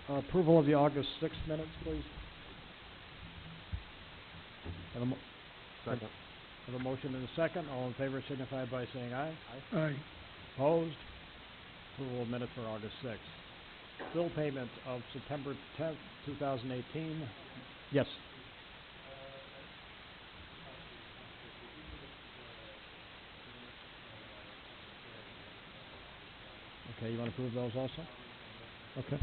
Approval of the August 6th minutes, please. Have a Second. have a motion and a second. All in favor signify by saying aye. Aye. Opposed? Approval of minutes for August 6th. Bill payment of September 10th, 2018. Yes. Okay, you want to approve those also? Okay.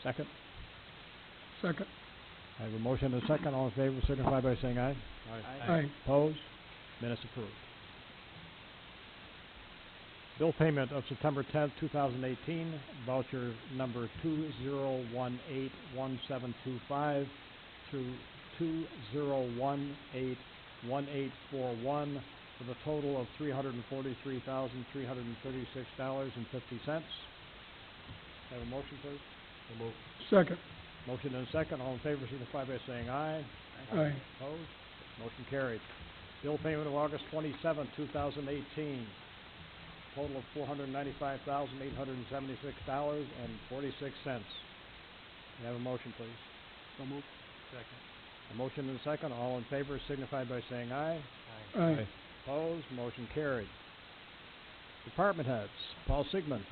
Second? Second. I have a motion and a second. All in favor signify by saying aye. Aye. Opposed? Minutes approved. Bill payment of September 10th, 2018, voucher number 20181725 through 20181841 for the total of $343,336.50. Have a motion, please? So moved. Second. Motion and a second. All in favor signify by saying aye. Aye. Opposed? Motion carried. Bill payment of August 27th, 2018. Total of $495,876.46. Can I have a motion, please? So moved. Second. A motion and a second. All in favor signify by saying aye. Aye. Opposed? Motion carried. Department heads. Paul Sigmund.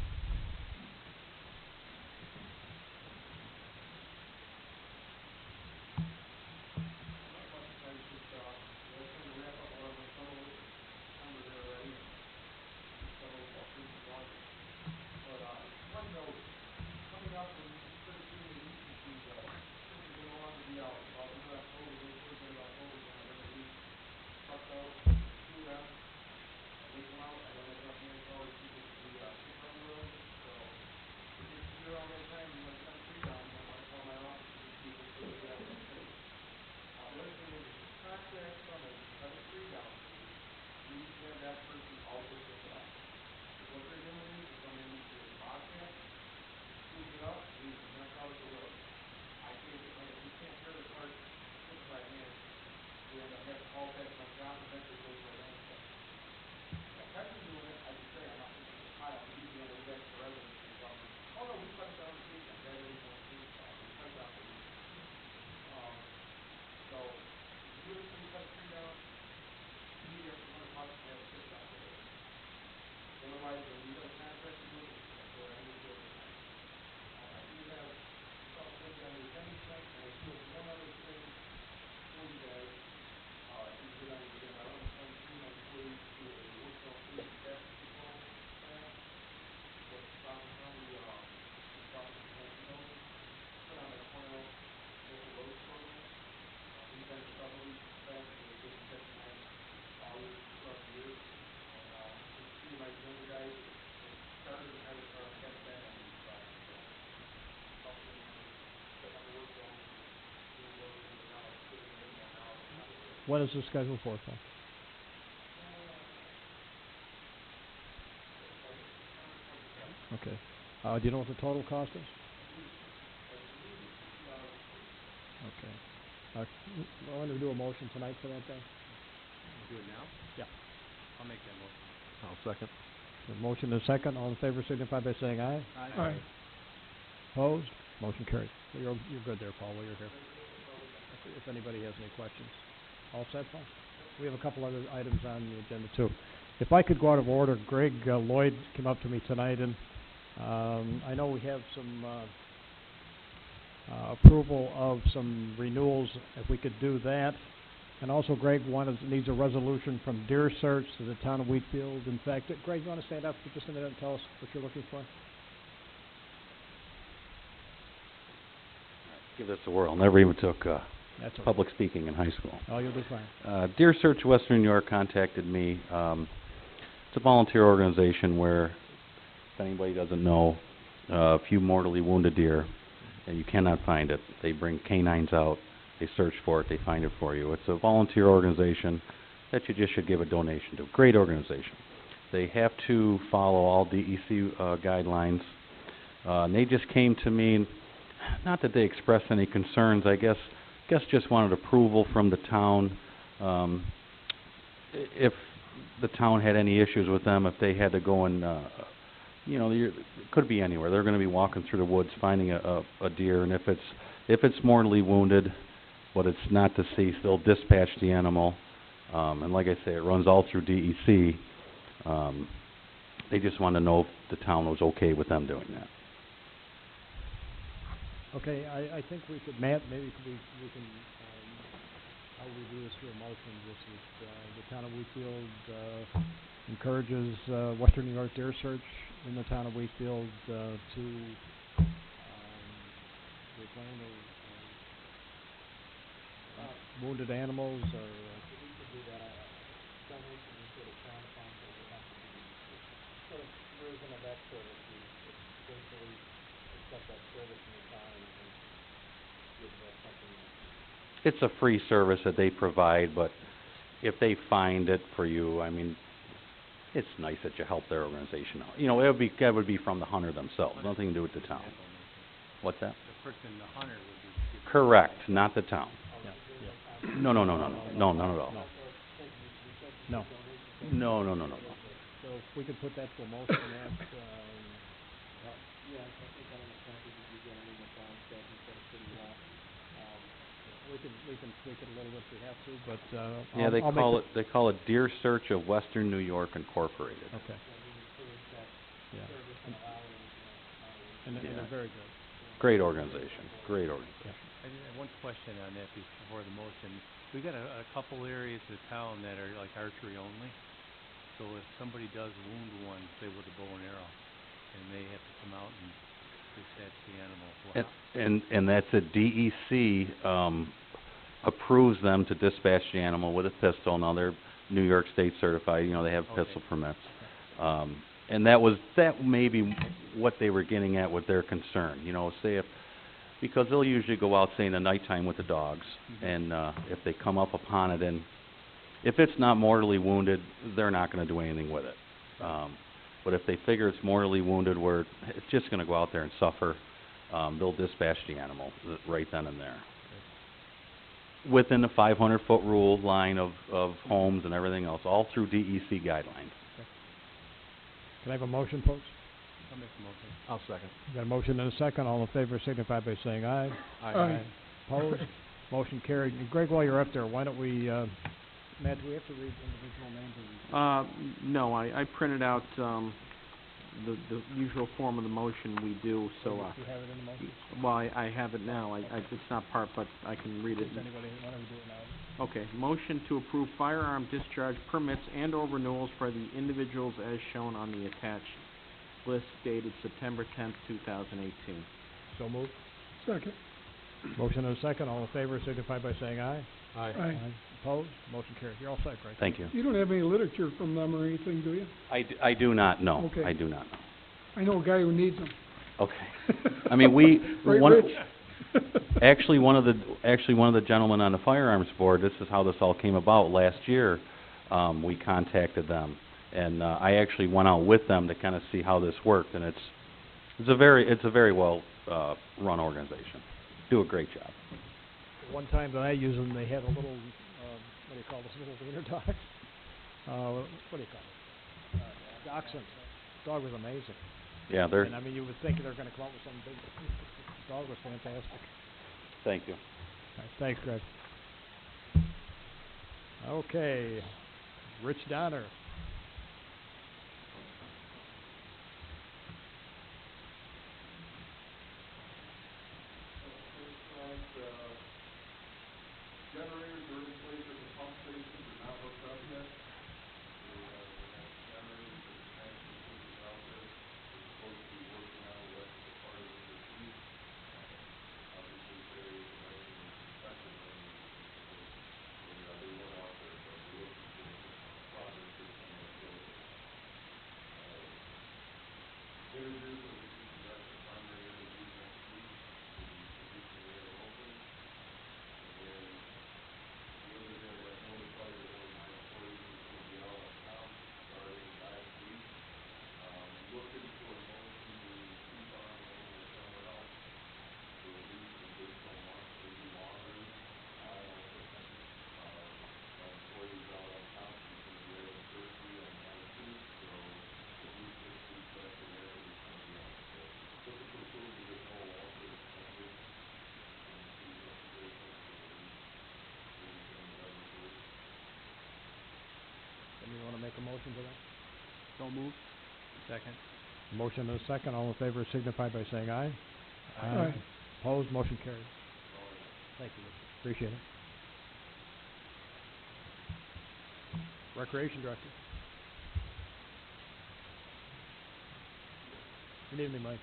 What is the schedule for, Paul? Okay. Do you know what the total cost is? Okay. I want to do a motion tonight for that day. Do it now? Yeah. I'll make that motion. I'll second. The motion is second. All in favor signify by saying aye. Aye. Opposed? Motion carried. You're good there, Paul, while you're here. If anybody has any questions. All set, Paul? We have a couple other items on the agenda, too. If I could go out of order, Greg Lloyd came up to me tonight, and I know we have some approval of some renewals, if we could do that. And also, Greg needs a resolution from Deer Search to the town of Wheatfield. In fact, Greg, you want to stand up for just a minute and tell us what you're looking for? Give this a whirl. Never even took That's okay. public speaking in high school. Oh, you'll do fine. Deer Search Western New York contacted me. It's a volunteer organization where, if anybody doesn't know, if you mortally wound a deer and you cannot find it, they bring canines out, they search for it, they find it for you. It's a volunteer organization that you just should give a donation to. Great organization. They have to follow all DEC guidelines. And they just came to me not that they expressed any concerns, I guess just wanted approval from the town, if the town had any issues with them, if they had to go and, it could be anywhere. They're gonna be walking through the woods, finding a deer, and if it's mortally wounded, but it's not deceased, they'll dispatch the animal. And like I say, it runs all through DEC. They just wanted to know if the town was okay with them doing that. Okay, I think we could, Matt, maybe we can, how we do this through a motion. This is, the town of Wheatfield, encourages, Western New York Deer Search in the town of Wheatfield, to, reclaim wounded animals or, we could do that, donation instead of trying to find what we have to do. Sort of version of that service, we basically accept that service in the town and give that something. It's a free service that they provide, but if they find it for you, I mean, it's nice that you help their organization out. That would be from the hunter themselves, nothing to do with the town. What's that? The person, the hunter would be giving. Correct, not the town. Yeah. No, not at all. No. No. So if we could put that to a motion, that, Yeah, I think on the package, if you get any of the farm stuff, and stuff pretty well. we can tweak it a little bit if we have to, but, Yeah, I'll make they call it Deer Search of Western New York Incorporated. Okay, yeah. And Yeah. they're very good. Great organization, great organization. I just have one question on that before the motion. We got a couple areas of town that are like archery only. So if somebody does wound one, say with a bow and arrow, and they have to come out and dispatch the animal, And that's a DEC, approves them to dispatch the animal with a pistol. Now they're New York State certified, they have Okay. pistol permits. And that may be what they were getting at with their concern, say because they'll usually go out, say, in the nighttime with the dogs, and if they come up upon it, and if it's not mortally wounded, they're not going to do anything with it. But if they figure it's mortally wounded where it's just going to go out there and suffer, they'll dispatch the animal right then and there. Within the 500-foot rule line of homes and everything else, all through DEC guidelines. Can I have a motion, folks? I'll make the motion. I'll second. We got a motion and a second. All in favor signify by saying aye. Aye. Opposed? Motion carried. And Greg, while you're up there, why don't we, Matt, do we have to read individual names of these? No, I printed out, the usual form of the motion we do, so, Do you have it in the motion? well, I have it now. It's not part, but I can read it. Does anybody want to do it now? Okay, motion to approve firearm discharge permits and/or renewals for the individuals as shown on the attached list dated September 10th, 2018. So moved. Second. Motion and a second. All in favor signify by saying aye. Aye. Opposed? Motion carried. You're all set, Greg. Thank you. You don't have any literature from them or anything, do you? I do not know. Okay. I do not know. I know a guy who needs them. Okay. I mean, we Right, one Rich? actually one of the gentlemen on the firearms board. This is how this all came about. Last year, we contacted them, and I actually went out with them to kind of see how this worked. And it's a very well run organization. Do a great job. One time that I used them, they had a little, what do you call this, little wiener dog? What do you call it? Dachshund. Dog was amazing. Yeah, they're. And I mean, you would think they're going to come up with something big. The dog was fantastic. Thank you. All right, thanks, Greg. Okay, Rich Donner. Generators are in place at the pump stations, are not hooked up yet. We have generators and transfer systems out there. We're supposed to be working on electrical part of it this week. Obviously, Terry was mentioning inspection when they went out there, but we're looking for progress here somewhat shortly. Interviews that we can conduct the primary interviews next week. We'll be producing there locally. And then make a motion to that? So moved. Second. Motion and a second, all in favor signify by saying aye. Aye. Opposed, motion carries. Thank you, Richard. Appreciate it. Recreation Director. Good evening, Mike.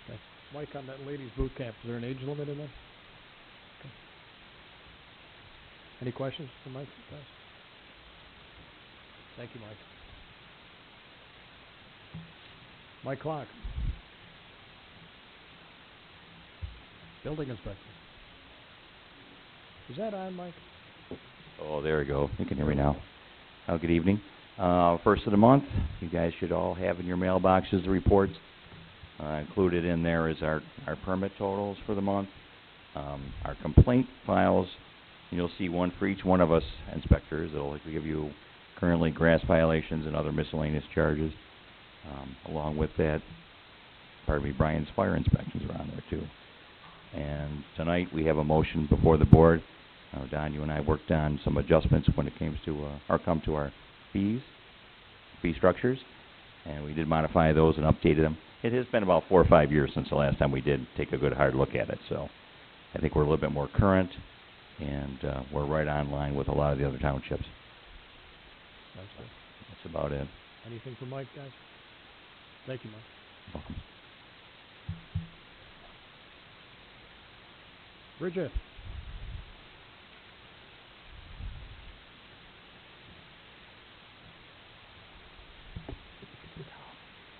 Okay. Mike, on that ladies boot camp, is there an age limit in that? Okay. Any questions for Mike? Guys? Thank you, Mike. Mike Clark. Building inspector. Is that on, Mike? Oh, there we go. You can hear me now. Good evening. First of the month, you guys should all have in your mailboxes the reports. Included in there is our permit totals for the month, our complaint files. You'll see one for each one of us inspectors. It'll give you currently grass violations and other miscellaneous charges. Along with that, Brian's fire inspections are on there too. And tonight we have a motion before the board. Don, you and I worked on some adjustments when it came to our fee structures, and we did modify those and updated them. It has been about 4 or 5 years since the last time we did take a good hard look at it, so I think we're a little bit more current, and we're right on line with a lot of the other townships. Sounds good. That's about it. Anything for Mike, guys? Thank you, Mike. Welcome. Bridget.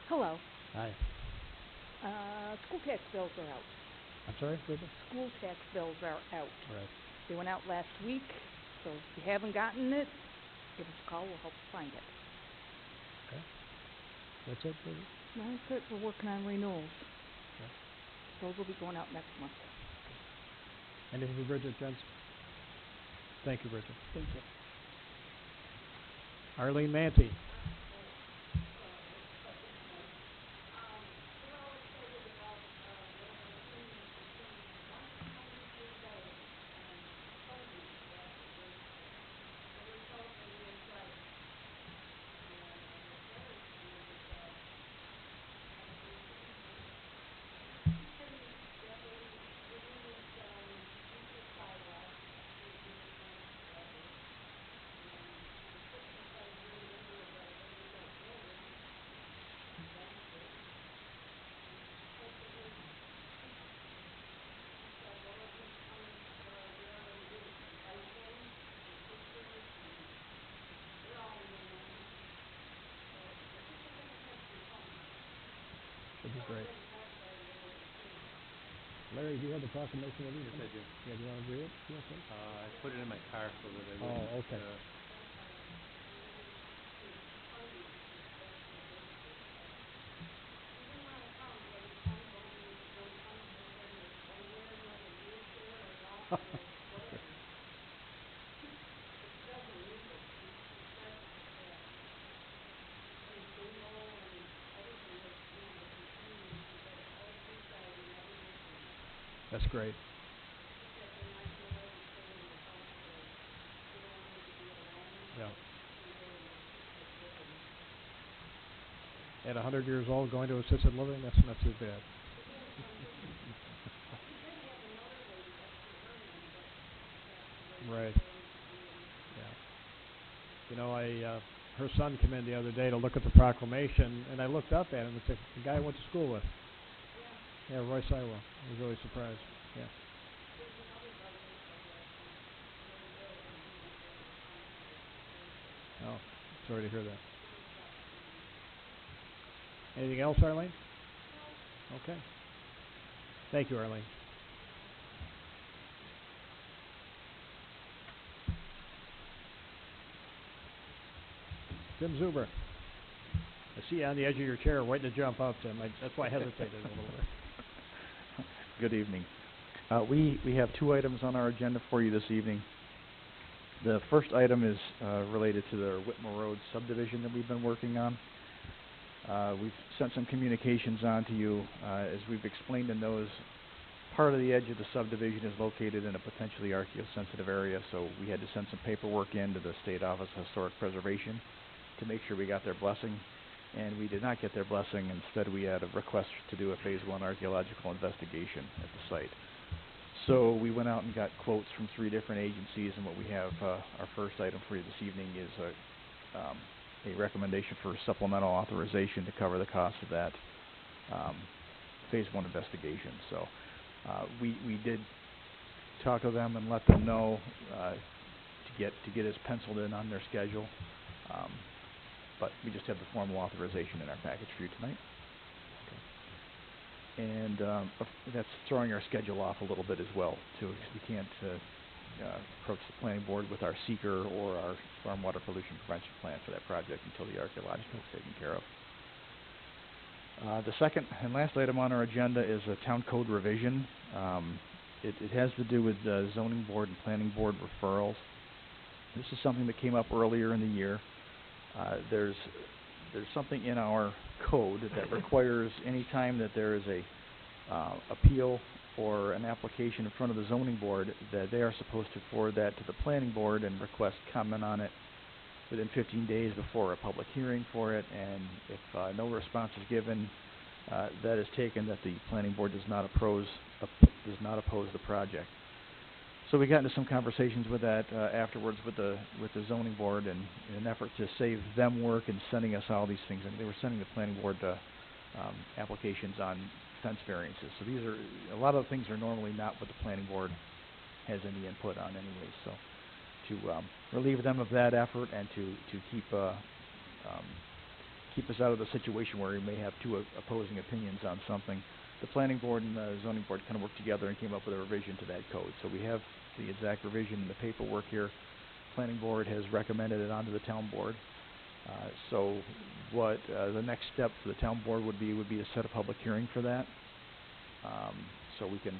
Hello. Hi. School tax bills are out. I'm sorry, Bridget? School tax bills are out. Right. They went out last week, so if you haven't gotten it, give us a call, we'll help you find it. Okay. That's it, Bridget? That's it, we're working on renewals. Okay. Those will be going out next month. Anything for Bridget, gents? Thank you, Bridget. Thank you. Arlene Manti. Should be great. Larry, do you have the proclamation with you? Yes, I do. Yeah, do you want to read it? Yes, sir. I put it in my car so that I wouldn't. Oh, okay. That's great. At 100 years old, going to assisted living, that's not too bad. Right. Yeah. You know, her son came in the other day to look at the proclamation, and I looked up at him and said, the guy I went to school with. Yeah, Roy Sywell. I was really surprised. Yeah. Oh, sorry to hear that. Anything else, Arlene? Okay. Thank you, Arlene. Tim Zuber. I see you on the edge of your chair waiting to jump up, Tim. That's why I hesitated a little bit. Good evening. We have two items on our agenda for you this evening. The first item is related to the Whitmore Road subdivision that we've been working on. We've sent some communications on to you. As we've explained in those, part of the edge of the subdivision is located in a potentially archaeosensitive area, so we had to send some paperwork in to the State Office of Historic Preservation to make sure we got their blessing, and we did not get their blessing. Instead, we had a request to do a Phase 1 archaeological investigation at the site. So we went out and got quotes from 3 different agencies, and what we have, our first item for you this evening is a recommendation for supplemental authorization to cover the cost of that Phase 1 investigation. So we did talk to them and let them know to get us penciled in on their schedule. But we just have the formal authorization in our package for you tonight. Okay. And that's throwing our schedule off a little bit as well, too, because we can't approach the planning board with our seeker or our stormwater pollution prevention plan for that project until the archaeological is taken care of. The second and last item on our agenda is a town code revision. It has to do with zoning board and planning board referrals. This is something that came up earlier in the year. There's something in our code that requires any time that there is a appeal or an application in front of the zoning board, that they are supposed to forward that to the planning board and request comment on it within 15 days before a public hearing for it. And if no response is given, that is taken that the planning board does not oppose the project. So we got into some conversations with that afterwards with the zoning board, and in an effort to save them work and sending us all these things. And they were sending the planning board applications on fence variances. So these are, a lot of the things are normally not what the planning board has any input on anyways. So to relieve them of that effort and to keep us out of the situation where we may have 2 opposing opinions on something, the planning board and the zoning board kind of worked together and came up with a revision to that code. So we have the exact revision in the paperwork here. Planning board has recommended it onto the town board. So what the next step for the town board would be to set a public hearing for that. So we can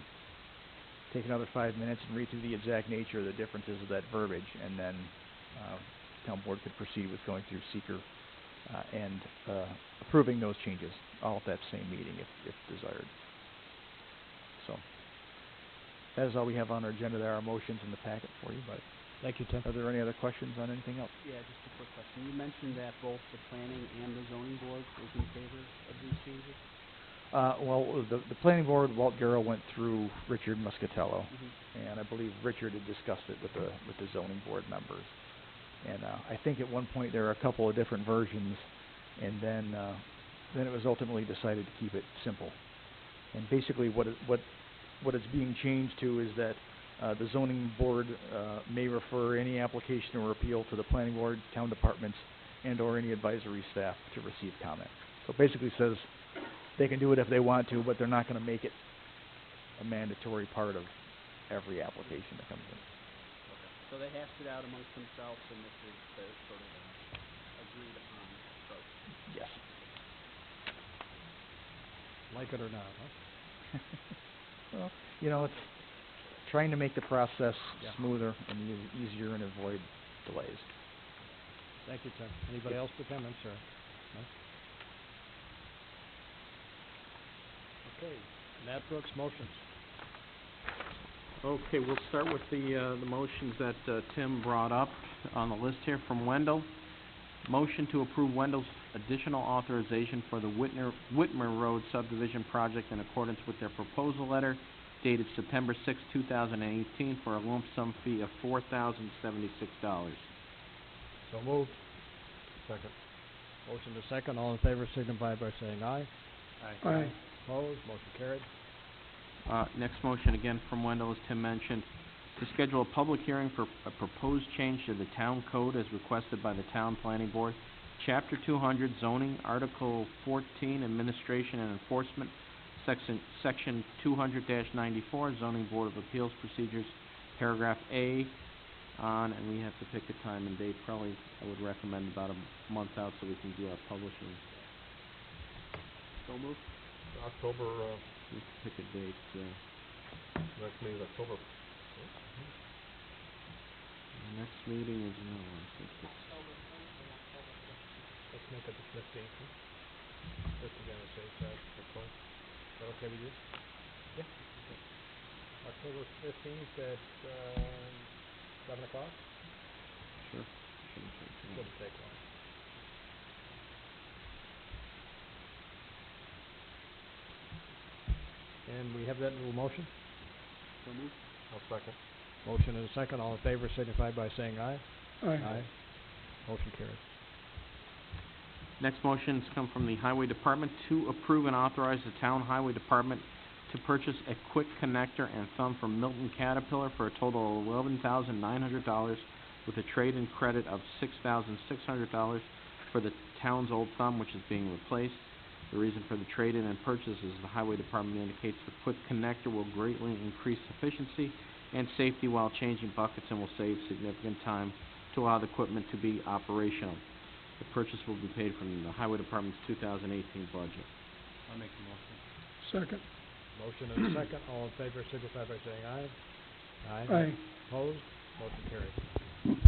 take another 5 minutes and read through the exact nature of the differences of that verbiage, and then the town board could proceed with going through seeker and approving those changes all at that same meeting if desired. So that is all we have on our agenda. There are motions in the packet for you, but Thank you, Tim. are there any other questions on anything else? Yeah, just a quick question. You mentioned that both the planning and the zoning board is in favor of these changes? Well, the planning board, Walt Garrow went through Richard Muscatello, and I believe Richard had discussed it with the zoning board members. And I think at one point there were a couple of different versions, and then it was ultimately decided to keep it simple. And basically what it's being changed to is that the zoning board may refer any application or appeal to the planning board, town departments, and or any advisory staff to receive comment. So it basically says they can do it if they want to, but they're not going to make it a mandatory part of every application that comes in. So they hashed it out amongst themselves, and this is the sort of agreed upon approach. Yes. Like it or not, huh? Well, you know, it's trying to make the process smoother and easier and avoid delays. Thank you, Tim. Anybody else for Tim? I'm sorry. No? Okay. Matt Brooks, motions. Okay, we'll start with the motions that Tim brought up on the list here from Wendell. Motion to approve Wendell's additional authorization for the Whitmer Road subdivision project in accordance with their proposal letter dated September 6, 2018, for a lump sum fee of $4,076. So moved. Second. Motion to second, all in favor signify by saying aye. Aye. Opposed, motion carried. Next motion, again from Wendell, as Tim mentioned, to schedule a public hearing for a proposed change to the town code as requested by the town planning board. Chapter 200 zoning, Article 14 administration and enforcement, Section 200-94 zoning board of appeals procedures, paragraph A on, and we have to pick a time and date, probably I would recommend about a month out so we can do our publishing. So moved. October, We have to pick a date, next meeting is October. the next meeting is, no, I think it's, Let's make it the 15th, just to get a safe side, that's fine. Is that okay with you? Yeah. October 15th at, 7 o'clock? sure, shouldn't take too long. Shouldn't take long. And we have that little motion? So moved. I'll second. Motion and a second, all in favor signify by saying aye. Aye. Motion carried. Next motions come from the Highway Department to approve and authorize the Town Highway Department to purchase a quick connector and thumb from Milton Caterpillar for a total of $11,900 with a trade-in credit of $6,600 for the town's old thumb, which is being replaced. The reason for the trade-in and purchase is the Highway Department indicates the quick connector will greatly increase efficiency and safety while changing buckets and will save significant time to allow the equipment to be operational. The purchase will be paid from the Highway Department's 2018 budget. I'll make the motion. Second. Motion and a second, all in favor signify by saying aye. Aye. Opposed, motion carried.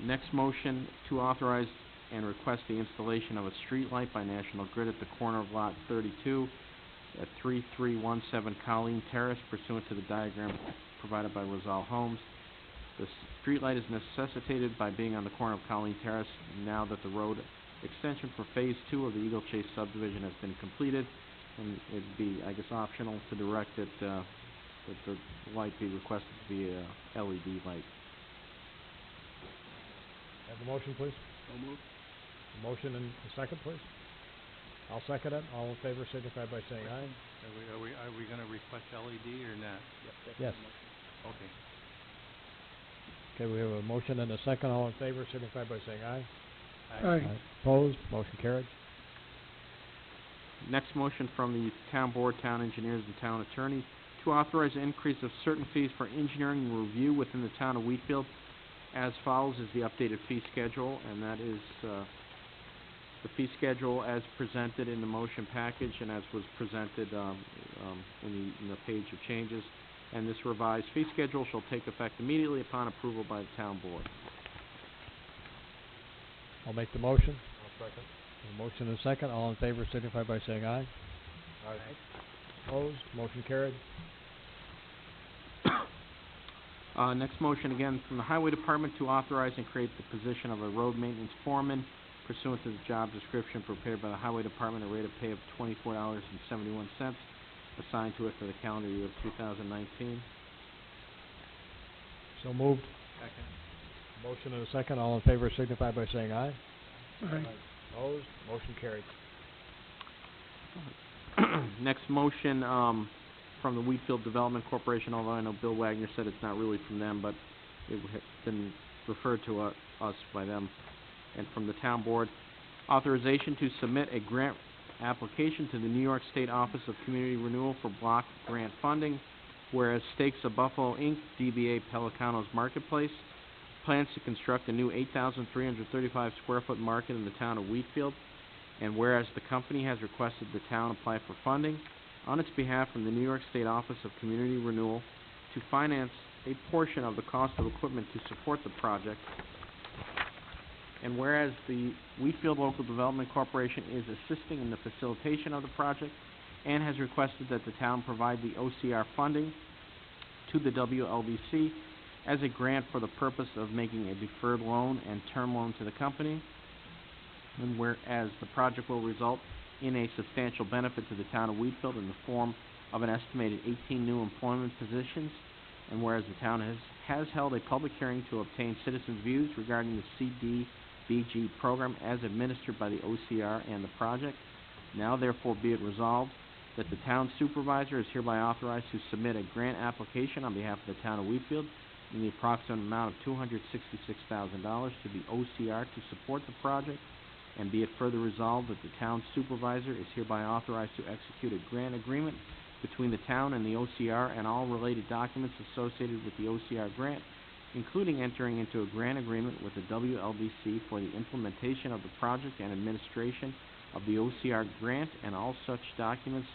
The next motion to authorize and request the installation of a street light by National Grid at the corner of Lot 32 at 3317 Colleen Terrace pursuant to the diagram provided by Rosal Homes. The street light is necessitated by being on the corner of Colleen Terrace now that the road extension for Phase 2 of the Eagle Chase subdivision has been completed, and it'd be, I guess, optional to direct that the light be requested to be a LED light. Have the motion, please. So moved. Motion and a second, please. I'll second it, all in favor signify by saying aye. Are we gonna request LED or not? Yes. Okay. Okay, we have a motion and a second, all in favor signify by saying aye. Aye. Opposed, motion carried. Next motion from the town board, town engineers, and town attorney to authorize an increase of certain fees for engineering review within the town of Wheatfield. As follows is the updated fee schedule, and that is the fee schedule as presented in the motion package and as was presented in the page of changes. And this revised fee schedule shall take effect immediately upon approval by the town board. I'll make the motion. I'll second. A motion and a second, all in favor signify by saying aye. Aye. Opposed, motion carried. Next motion again from the Highway Department to authorize and create the position of a road maintenance foreman pursuant to the job description prepared by the Highway Department, a rate of pay of $24.71 assigned to it for the calendar year of 2019. So moved. Second. Motion and a second, all in favor signify by saying aye. Aye. Opposed, motion carried. Next motion from the Wheatfield Development Corporation, although I know Bill Wagner said it's not really from them, but it had been referred to us by them. And from the town board, authorization to submit a grant application to the New York State Office of Community Renewal for block grant funding, whereas Stakes of Buffalo Inc., DBA Pelicanos Marketplace, plans to construct a new 8,335 square foot market in the town of Wheatfield, and whereas the company has requested the town apply for funding on its behalf from the New York State Office of Community Renewal to finance a portion of the cost of equipment to support the project, and whereas the Wheatfield Local Development Corporation is assisting in the facilitation of the project and has requested that the town provide the OCR funding to the WLDC as a grant for the purpose of making a deferred loan and term loan to the company, And whereas the project will result in a substantial benefit to the town of Wheatfield in the form of an estimated 18 new employment positions, and whereas the town has held a public hearing to obtain citizens' views regarding the CDBG program as administered by the OCR and the project, now therefore be it resolved that the town supervisor is hereby authorized to submit a grant application on behalf of the town of Wheatfield in the approximate amount of $266,000 to the OCR to support the project, and be it further resolved that the town supervisor is hereby authorized to execute a grant agreement between the town and the OCR and all related documents associated with the OCR grant, including entering into a grant agreement with the WLDC for the implementation of the project and administration of the OCR grant, and all such documents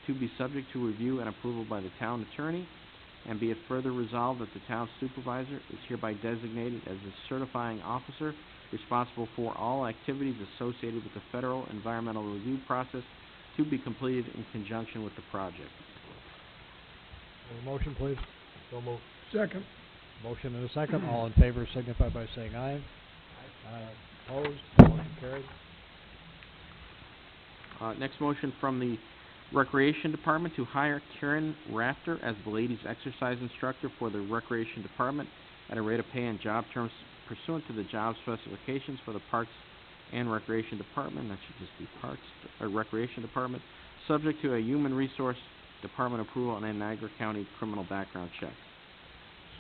to be subject to review and approval by the town attorney, and be it further resolved that the town supervisor is hereby designated as the certifying officer responsible for all activities associated with the federal environmental review process to be completed in conjunction with the project. Have a motion, please. So moved. Second. Motion and a second. All in favor signify by saying aye. Aye. Opposed? Motion carried. Next motion from the Recreation Department to hire Karen Rafter as the ladies exercise instructor for the Recreation Department at a rate of pay and job terms pursuant to the job specifications for the Parks and Recreation Department. That should just be Parks or Recreation Department, subject to a Human Resource Department approval and a Niagara County criminal background check.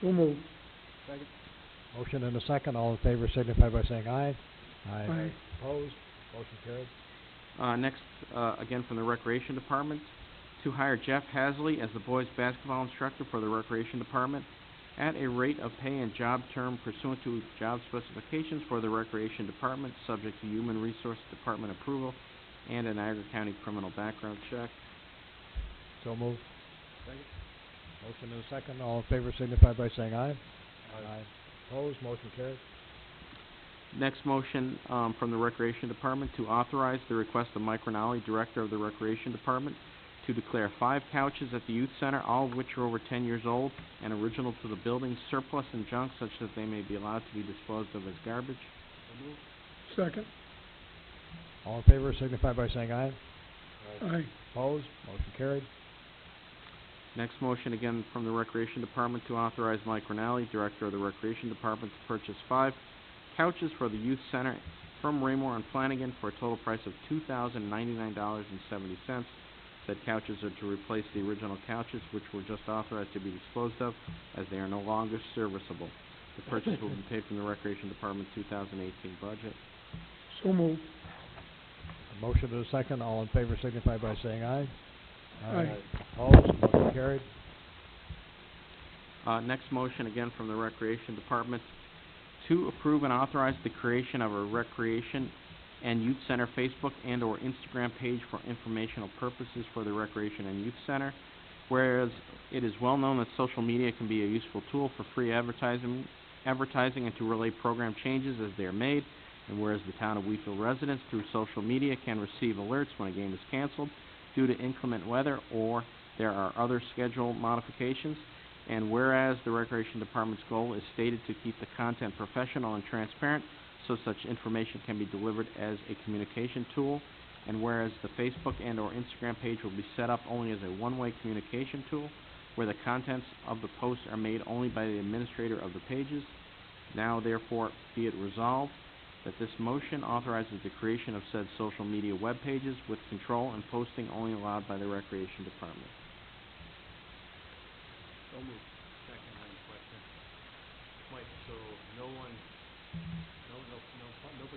So moved. Second. Motion and a second. All in favor signify by saying aye. Aye. Opposed? Motion carried. Next, again from the Recreation Department, to hire Jeff Hasley as the boys basketball instructor for the Recreation Department at a rate of pay and job term pursuant to job specifications for the Recreation Department, subject to Human Resource Department approval and a Niagara County criminal background check. So moved. Second. Motion and a second. All in favor signify by saying aye. Aye. Opposed? Motion carried. Next motion from the Recreation Department to authorize the request of Mike Rinaldi, Director of the Recreation Department, to declare 5 couches at the Youth Center, all of which are over 10 years old and original to the building, surplus and junk such that they may be allowed to be disposed of as garbage. Second. All in favor signify by saying aye. Aye. Opposed? Motion carried. Next motion again from the Recreation Department to authorize Mike Rinaldi, Director of the Recreation Department, to purchase 5 couches for the Youth Center from Raymore and Flanagan for a total price of $2,099.70. Said couches are to replace the original couches, which were just authorized to be disposed of, as they are no longer serviceable. The purchase will be paid from the Recreation Department 2018 budget. So moved. A motion and a second. All in favor signify by saying aye. Aye. Opposed? Motion carried. Next motion again from the Recreation Department to approve and authorize the creation of a Recreation and Youth Center Facebook and or Instagram page for informational purposes for the Recreation and Youth Center. Whereas it is well known that social media can be a useful tool for free advertising and to relay program changes as they are made, and whereas the town of Wheatfield residents through social media can receive alerts when a game is canceled due to inclement weather or there are other schedule modifications, and whereas the Recreation Department's goal is stated to keep the content professional and transparent so such information can be delivered as a communication tool, and whereas the Facebook and or Instagram page will be set up only as a one-way communication tool where the contents of the posts are made only by the administrator of the pages, now therefore be it resolved that this motion authorizes the creation of said social media web pages with control and posting only allowed by the Recreation Department. So moved. Second on the question. Mike, so nobody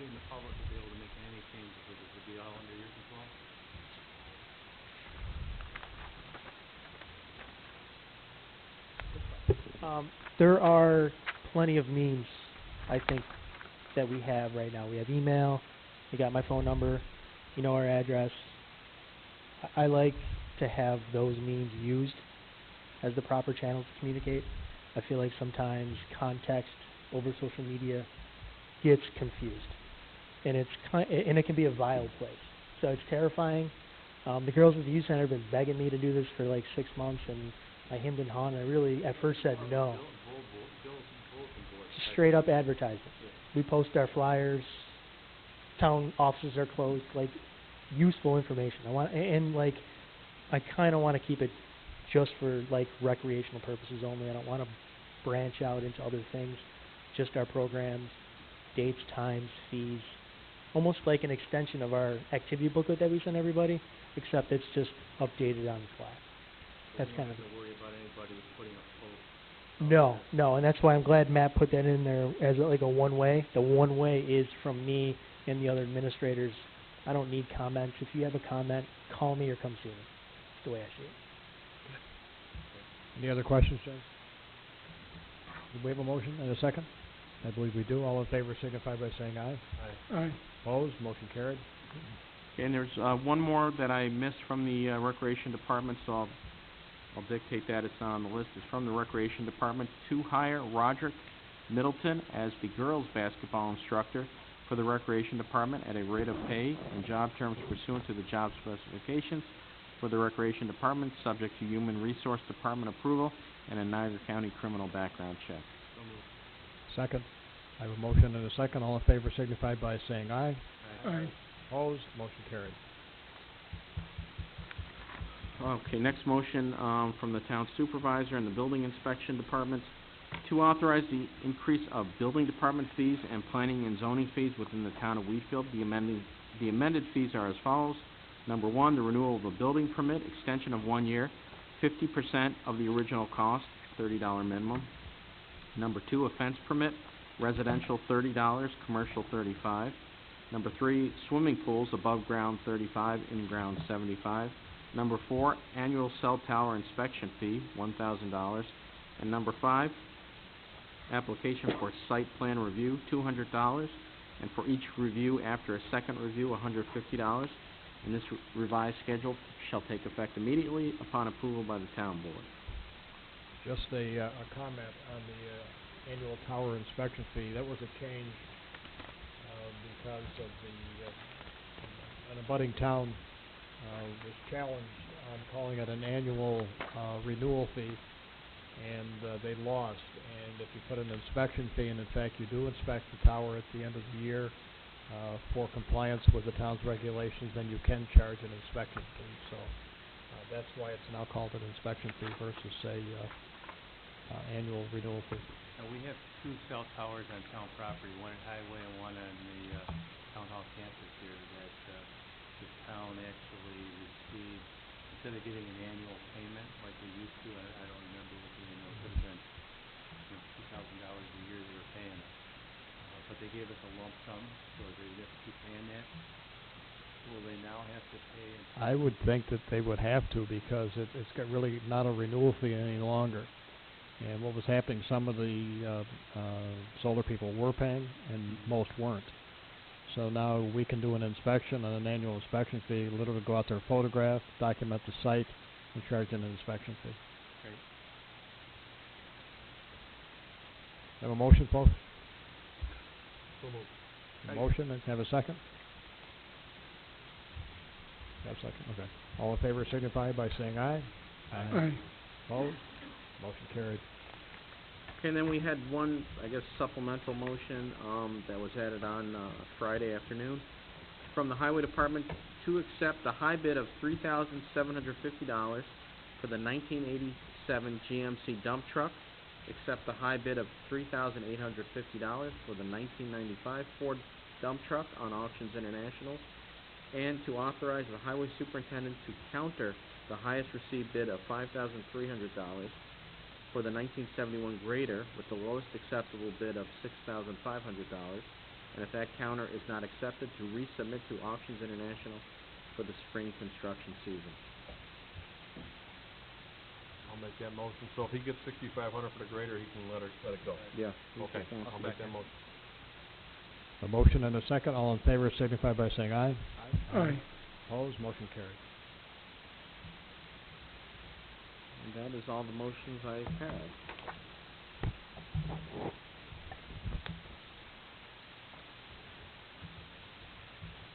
in the public will be able to make any changes, so this will be all under your control? There are plenty of means, I think, that we have right now. We have email, you got my phone number, you know our address. I like to have those means used as the proper channels to communicate. I feel like sometimes context over social media gets confused, and it can be a vile place. So it's terrifying. The girls at the youth center have been begging me to do this for like 6 months, and I hemmed and hawed. I really at first said no. Straight up advertising. We post our flyers town offices are closed, like, useful information. I want, and like, I kinda wanna keep it just for, like, recreational purposes only. I don't wanna branch out into other things, just our programs, dates, times, fees, almost like an extension of our activity booklet that we send everybody, except it's just updated on the fly. That's kind of. We don't have to worry about anybody putting up posts. No, and that's why I'm glad Matt put that in there as like a one-way. The one-way is from me and the other administrators. I don't need comments. If you have a comment, call me or come see me. That's the way I see it. Any other questions, James? Do we have a motion and a second? I believe we do. All in favor signify by saying aye. Aye. Opposed? Motion carried. And there's one more that I missed from the Recreation Department, so I'll dictate that. It's not on the list. It's from the Recreation Department to hire Roderick Middleton as the girls' basketball instructor for the Recreation Department at a rate of pay and job terms pursuant to the job specifications for the Recreation Department, subject to Human Resource Department approval and a Niagara County criminal background check. Second. I have a motion and a second. All in favor signify by saying aye. Aye. Opposed? Motion carried. Okay, next motion from the town supervisor and the building inspection department to authorize the increase of building department fees and planning and zoning fees within the town of Wheatfield. The amended fees are as follows. Number one, the renewal of a building permit, extension of 1 year, 50% of the original cost, $30 minimum. Number two, a fence permit, residential $30, commercial $35. Number three, swimming pools, above ground $35, in ground $75. Number four, annual cell tower inspection fee, $1,000. And number five, application for site plan review, $200. And for each review after a second review, $150. And this revised schedule shall take effect immediately upon approval by the town board. Just a comment on the annual tower inspection fee. That was a change because of an abutting town was challenged on calling it an annual renewal fee, and they lost. And if you put an inspection fee, and in fact you do inspect the tower at the end of the year for compliance with the town's regulations, then you can charge an inspection fee. So that's why it's now called an inspection fee versus a annual renewal fee. Now, we have two cell towers on town property, one at Highway and one on the town hall campus here, that the town actually received, instead of getting an annual payment like we used to, I don't remember what the annual could have been, $2,000 a year they were paying us. But they gave us a lump sum, so they have to keep paying that. Will they now have to pay? I would think that they would have to, because it's got really not a renewal fee any longer. And what was happening, some of the solar people were paying and most weren't. So now we can do an inspection on an annual inspection fee, literally go out there, photograph, document the site, and charge an inspection fee. Great. Have a motion, folks? So moved. A motion, and have a second? Have a second, okay. All in favor signify by saying aye. Aye. Opposed? Motion carried. Okay, and then we had one, I guess, supplemental motion that was added on Friday afternoon from the Highway Department to accept the high bid of $3,750 for the 1987 GMC dump truck, accept the high bid of $3,850 for the 1995 Ford dump truck on Auctions International, and to authorize the highway superintendent to counter the highest received bid of $5,300 for the 1971 grader with the lowest acceptable bid of $6,500, and if that counter is not accepted, to resubmit to Auctions International for the spring construction season. I'll make that motion. So if he gets $6,500 for the grader, he can let it go. Yeah. Okay, I'll make that motion. A motion and a second. All in favor signify by saying aye. Aye. Opposed? Motion carried. And that is all the motions I had.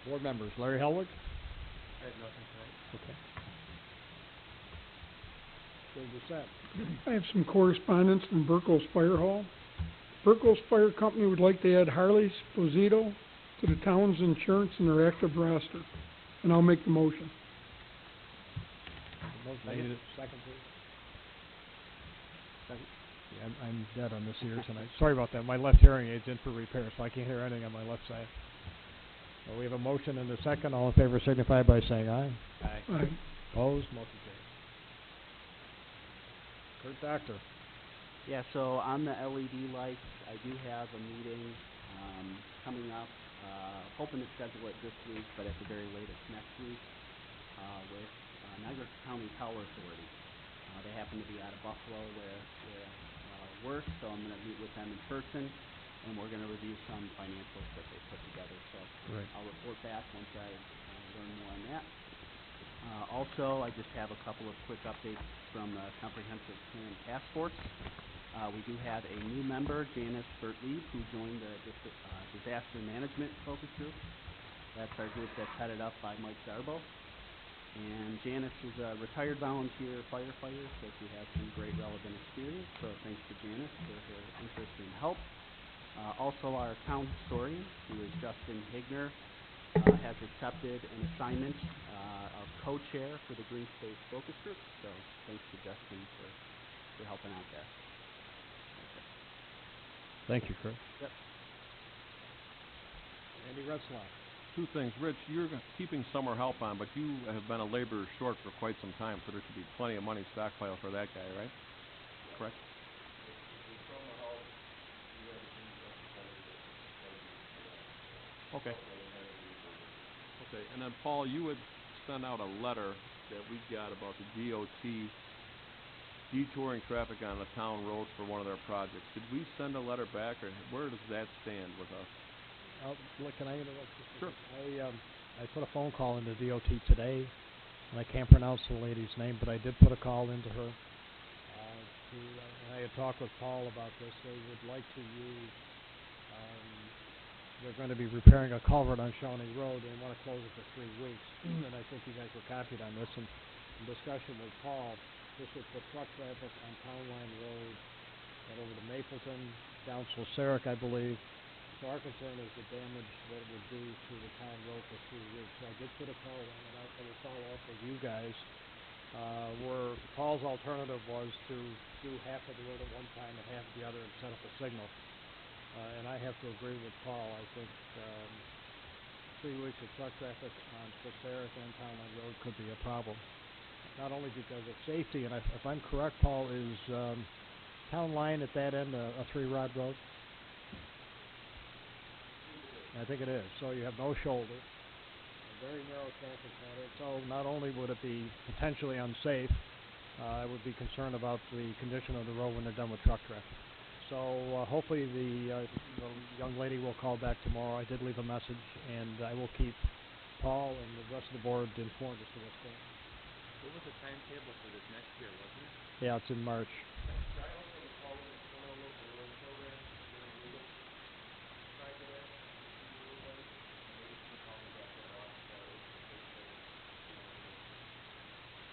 Board members, Larry Hellwig? I have nothing tonight. Okay. Go to set. I have some correspondence in Burkos Fire Hall. Burkos Fire Company would like to add Harley Sposito to for the town's insurance and their active roster. And I'll make the motion. Motion, I need a second, please. Second. Yeah, I'm dead on this ear tonight. Sorry about that. My left hearing aid's in for repair, so I can't hear anything on my left side. So we have a motion and a second. All in favor signify by saying aye. Aye. Aye. Opposed? Motion carries. Kurt Doctor. Yeah, so on the LED lights, I do have a meeting, coming up, hoping to schedule it this week, but at the very latest next week, with, Niagara County Power Authority. They happen to be out of Buffalo where work, so I'm gonna meet with them in person, and we're gonna review some financials that they put together, so Right. I'll report back once I, learn more on that. Also, I just have a couple of quick updates from the Comprehensive Plan Task Force. We do have a new member, Janice Bertlieb, who joined the Disaster Management Focus Group. That's our group that's headed up by Mike Darbo. And Janice is a retired volunteer firefighter, so she has some great relevant experience, so thanks to Janice for her interest and help. Also, our town historian, who is Justin Higner, has accepted an assignment of co-chair for the Green Space Focus Group, so thanks to Justin for helping out there. Thank you, Kurt. Yep. Andy Retzlaff. Two things. Rich, you're keeping summer help on, but you have been a laborer short for quite some time, so there should be plenty of money stockpiled for that guy, right? Correct? Okay. Okay, and then Paul, you would send out a letter that we got about the DOT detouring traffic on a town road for one of their projects. Did we send a letter back, or where does that stand with us? Look, can I interrupt you? Sure. I put a phone call into DOT today, and I can't pronounce the lady's name, but I did put a call into her. And I had talked with Paul about this. They would like to use, they're going to be repairing a culvert on Shawnee Road. They want to close it for 3 weeks. And I think you guys were copied on this. And in discussion with Paul, this would put truck traffic on Town Line Road and over to Mapleton, down Silseric, I believe. So our concern is the damage that it would do to the town road for 3 weeks. So I did put a call in, and I will follow up with you guys, where Paul's alternative was to do half of the road at one time and half the other and set up a signal. And I have to agree with Paul. I think 3 weeks of truck traffic on Silseric and Town Line Road could be a problem. Not only because of safety, and if I'm correct, Paul, is Town Line at that end a 3-rod road? I think it is. So you have no shoulder, a very narrow traffic pattern. So not only would it be potentially unsafe, I would be concerned about the condition of the road when they're done with truck traffic. So hopefully the young lady will call back tomorrow. I did leave a message, and I will keep Paul and the rest of the board informed as to what's going on. What was the timetable for this next year, wasn't it? Yeah, it's in March.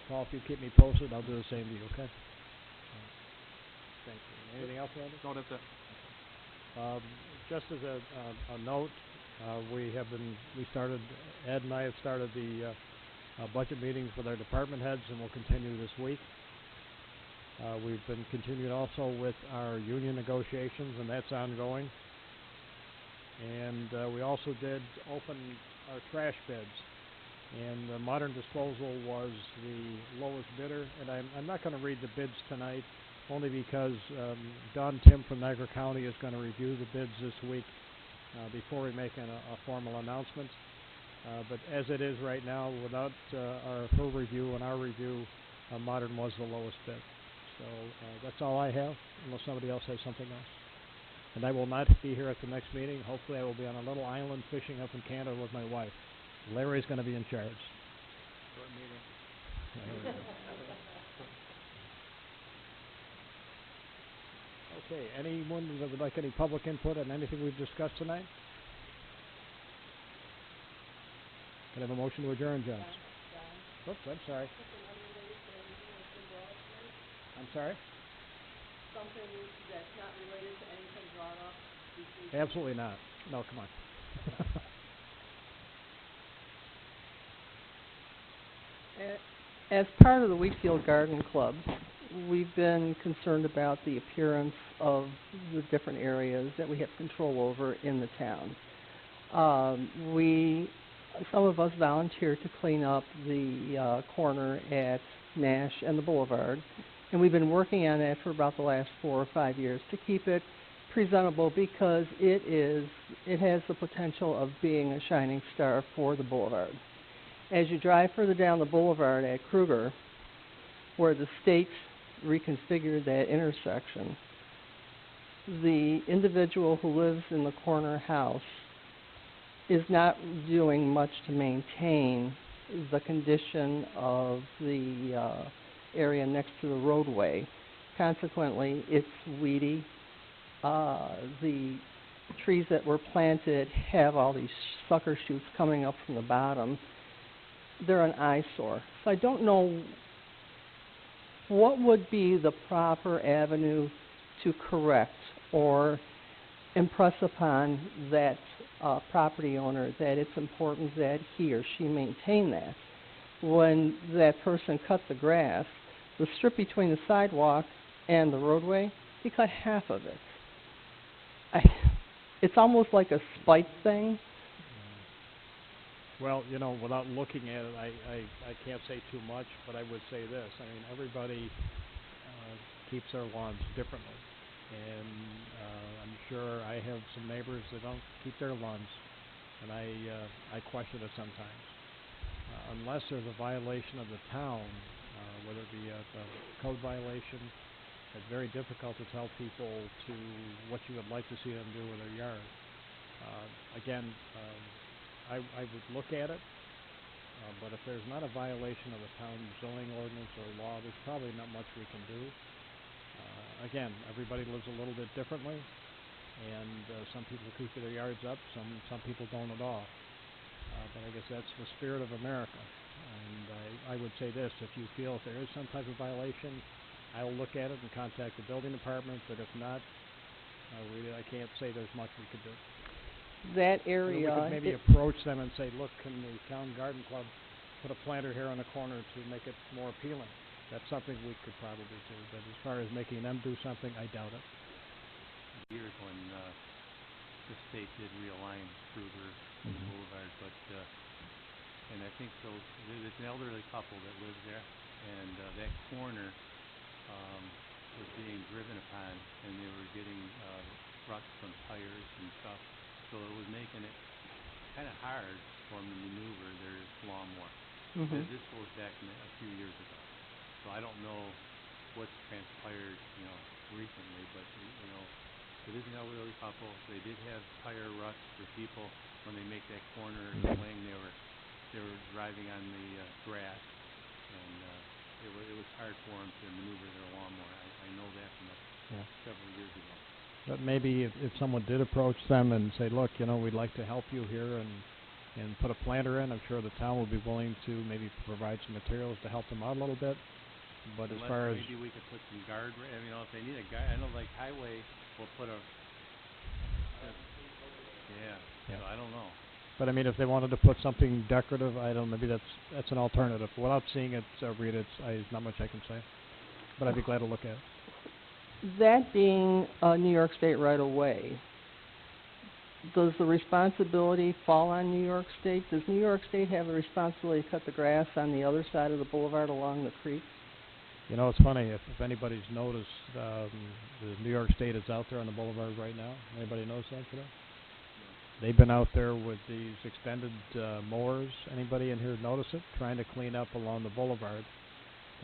Paul, if you keep me posted, I'll do the same to you, okay? Thank you. Anything else, Randy? No, that's it. Just as a note, Ed and I have started the budget meetings with our department heads, and we'll continue this week. We've been continuing also with our union negotiations, and that's ongoing. And we also did open our trash bids. And Modern Disposal was the lowest bidder, and I'm not going to read the bids tonight, only because Don Tim from Niagara County is going to review the bids this week before we make a formal announcement. But as it is right now, without her review and our review, Modern was the lowest bid. So that's all I have, unless somebody else has something else. And I will not be here at the next meeting. Hopefully I will be on a little island fishing up in Canada with my wife. Larry's going to be in charge. Short meeting. There we go. Okay, anyone that would like any public input on anything we've discussed tonight? Can I have a motion to adjourn, John? Oops, I'm sorry. I'm sorry? Something that's not related to anything brought up this week? Absolutely not. No, come on. As part of the Wheatfield Garden Club, we've been concerned about the appearance of the different areas that we have control over in the town. Some of us volunteered to clean up the corner at Nash and the Boulevard, and we've been working on that for about the last 4 or 5 years to keep it presentable because it has the potential of being a shining star for the Boulevard. As you drive further down the Boulevard at Kruger, where the state reconfigured that intersection, the individual who lives in the corner house is not doing much to maintain the condition of the area next to the roadway. Consequently, it's weedy. The trees that were planted have all these sucker shoots coming up from the bottom. They're an eyesore. So I don't know what would be the proper avenue to correct or impress upon that property owner that it's important that he or she maintain that. When that person cut the grass, the strip between the sidewalk and the roadway, he cut half of it. It's almost like a spite thing. Well, you know, without looking at it, I can't say too much, but I would say this. I mean, everybody keeps their lawns differently. And I'm sure I have some neighbors that don't keep their lawns, and I question it sometimes. Unless there's a violation of the town, whether it be a code violation, it's very difficult to tell people to what you would like to see them do with their yard. Again, I would look at it, but if there's not a violation of the town zoning ordinance or law, there's probably not much we can do. Again, everybody lives a little bit differently, and some people keep their yards up, some people don't at all. But I guess that's the spirit of America. And I would say this, if you feel if there is some type of violation, I'll look at it and contact the building department, but if not, I can't say there's much we could do. That area... We could maybe approach them and say, look, can the town garden club put a planter here on the corner to make it more appealing? That's something we could probably do, but as far as making them do something, I doubt it. Years when the state did realign Kruger and the Boulevard, but and I think there's an elderly couple that lives there, and that corner was being driven upon, and they were getting ruts from tires and stuff, so it was making it kind of hard for them to maneuver their lawnmower. This goes back a few years ago. So I don't know what's transpired, you know, recently, but, you know, it is an elderly couple. They did have tire ruts for people when they make that corner swing. They were driving on the grass, and it was hard for them to maneuver their lawnmower. I know that from several years ago. But maybe if someone did approach them and say, look, you know, we'd like to help you here and put a planter in, I'm sure the town would be willing to maybe provide some materials to help them out a little bit. But as far as maybe we could put some guard, you know, if they need a guard, I know like highway will put a, so I don't know. But I mean, if they wanted to put something decorative, I don't know, maybe that's an alternative. Without seeing it, Rita, there's not much I can say. But I'd be glad to look at it. That being a New York State right-of-way, does the responsibility fall on New York State? Does New York State have a responsibility to cut the grass on the other side of the boulevard along the creek? You know, it's funny, if anybody's noticed, the New York State is out there on the boulevard right now. Anybody notice that today? They've been out there with these extended mowers. Anybody in here notice it? Trying to clean up along the boulevard.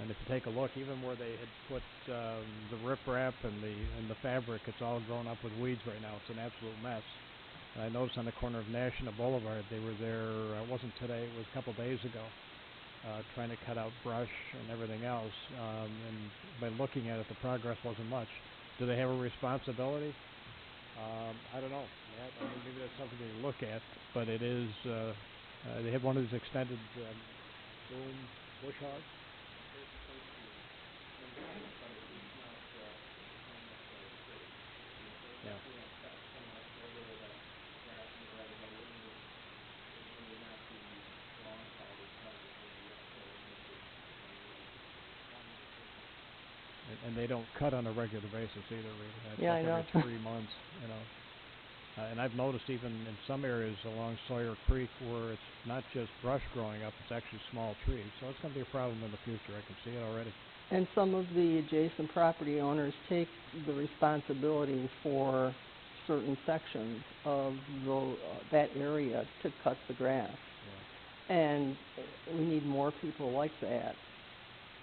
And if you take a look, even where they had put the riprap and the fabric, it's all grown up with weeds right now. It's an absolute mess. And I noticed on the corner of Nash and the Boulevard, they were there, it wasn't today, it was a couple days ago, trying to cut out brush and everything else. And by looking at it, the progress wasn't much. Do they have a responsibility? I don't know. I mean, maybe that's something to look at, but it is, they have one of these extended boom bush hogs. Yeah. and they don't cut on a regular basis either, Rita. It's Yeah, I like know. every 3 months, you know. And I've noticed even in some areas along Sawyer Creek where it's not just brush growing up, it's actually small trees. So it's gonna be a problem in the future. I can see it already. And some of the adjacent property owners take the responsibility for certain sections of that area to cut the grass. Yeah. And we need more people like that.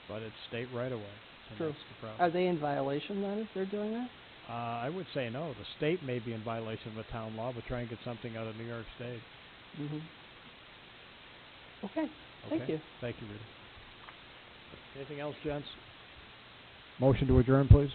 But it's state right away, and True. that's the problem. Are they in violation then if they're doing that? I would say no. The state may be in violation of a town law, but try and get something out of New York State. Mhm. Okay, thank Okay? you. Thank you, Rita. Anything else, gents? Motion to adjourn, please.